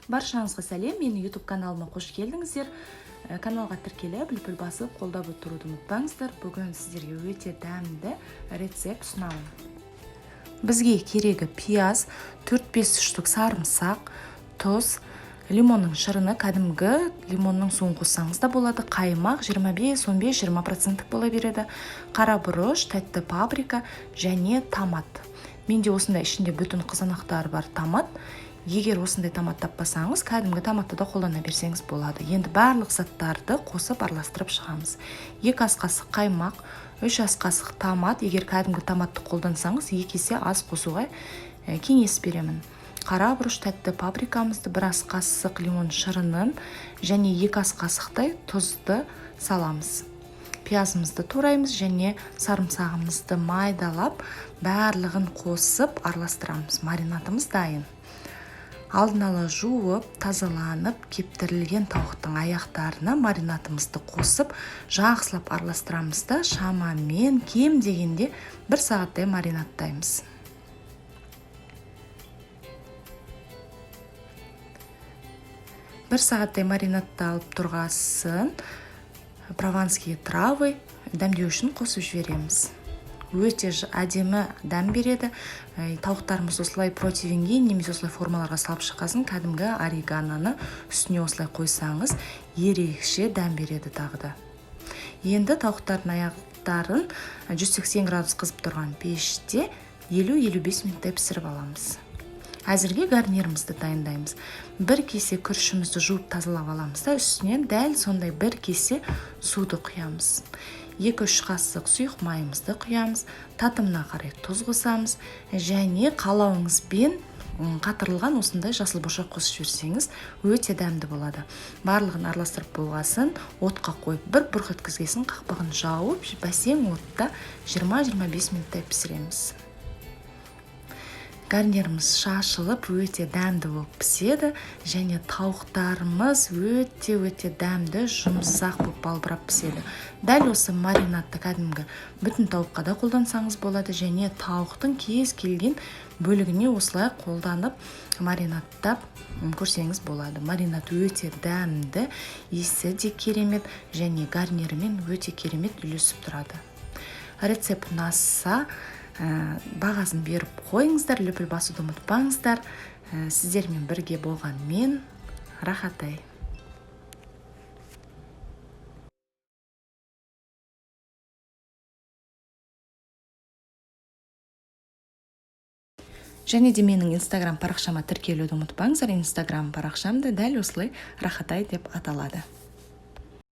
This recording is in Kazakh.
Баршаңызға сәлем, менің YouTube каналыма қош келдіңіздер. Каналға тіркеліп, лүпіл басып, қолдап отыруды ұмытпаңыздар. Бүгін сіздерге өте дәмді рецепт ұсынамын. Бізге керегі пияз, 4-5 штук сарымсақ, тұз, лимонның шырыны, кәдімгі лимонның суын қоссаңыз да болады, қаймақ 25-15-20% бола береді, қара бұрыш, тәтті паприка және томат. Менде осындай ішінде бүтін қызанақтар бар томат. Егер осындай томат таппасаңыз, кәдімгі томатты да қолдана берсеңіз болады. Енді барлық заттарды қосып араластырып шығамыз. 2 ас қасық қаймақ, 3 ас қасық томат. Егер кәдімгі томатты қолдансаңыз, 2 есе аз қосуға кеңес беремін. Қара бұрыш, тәтті паприкамызды, 1 ас қасық лимон шырынын және 2 ас қасықтай тұзды саламыз. Пиязымызды тураймыз және сарымсағымызды майдалап, барлығын қосып араластырамыз. Маринатымыз дайын. Алдын ала жуып, тазаланып, кептірілген тауықтың аяқтарына маринатымызды қосып, жақсылап араластырамыз да, шамамен кем дегенде 1 сағаттай маринаттаймыз. Бір сағаттай маринатталып тұрғасын прованские травы дәмдеу үшін қосып жібереміз. Өте әдемі дәм береді. Тауықтарымыз осылай протеинге немесе осылай формаларға салып шыққасын, кәдімгі орегanoны үстіне осылай қойсаңыз, ерекше дәм береді тағы да. Енді тауықтардың аяқтарын 180 градус қызып тұрған пеште 50-55 минуттай пісіріп аламыз. Әзірге гарнирімізді дайындаймыз. 1 кесе күрішімізді жуып тазалап аламыз да, үстінен дәл сондай 1 кесе суды құямыз. 2-3 қасық сұйық майымызды құямыз, татымына қарай тұз қосамыз және қалауыңызбен қатырылған осындай жасыл бұршақ қосып жіберсеңіз өте дәмді болады. Барлығын араластырып болғасын отқа қойып, бір бұрқ еткізгесін қақпағын жауып, бәсең отта 20-25 минуттай пісіреміз. Гарниріміз шашылып, өте дәмді болып піседі және тауықтарымыз өте дәмді, жұмсақ болып балбырап піседі. Дәл осы маринатты кәдімгі бүтін тауыққа да қолдансаңыз болады және тауықтың кез келген бөлігіне осылай қолданып маринаттап көрсеңіз болады. Маринат өте дәмді, иісі де керемет және гарнирімен өте керемет үйлесіп тұрады. Рецепт ұнаса, бағасын беріп қойыңыздар, лүпіл басуды ұмытпаңыздар. Сіздермен бірге болған мен Рахатай. Және де менің инстаграм парақшама тіркелуді ұмытпаңыздар. Инстаграм парақшамда дәл осылай Рахатай деп аталады.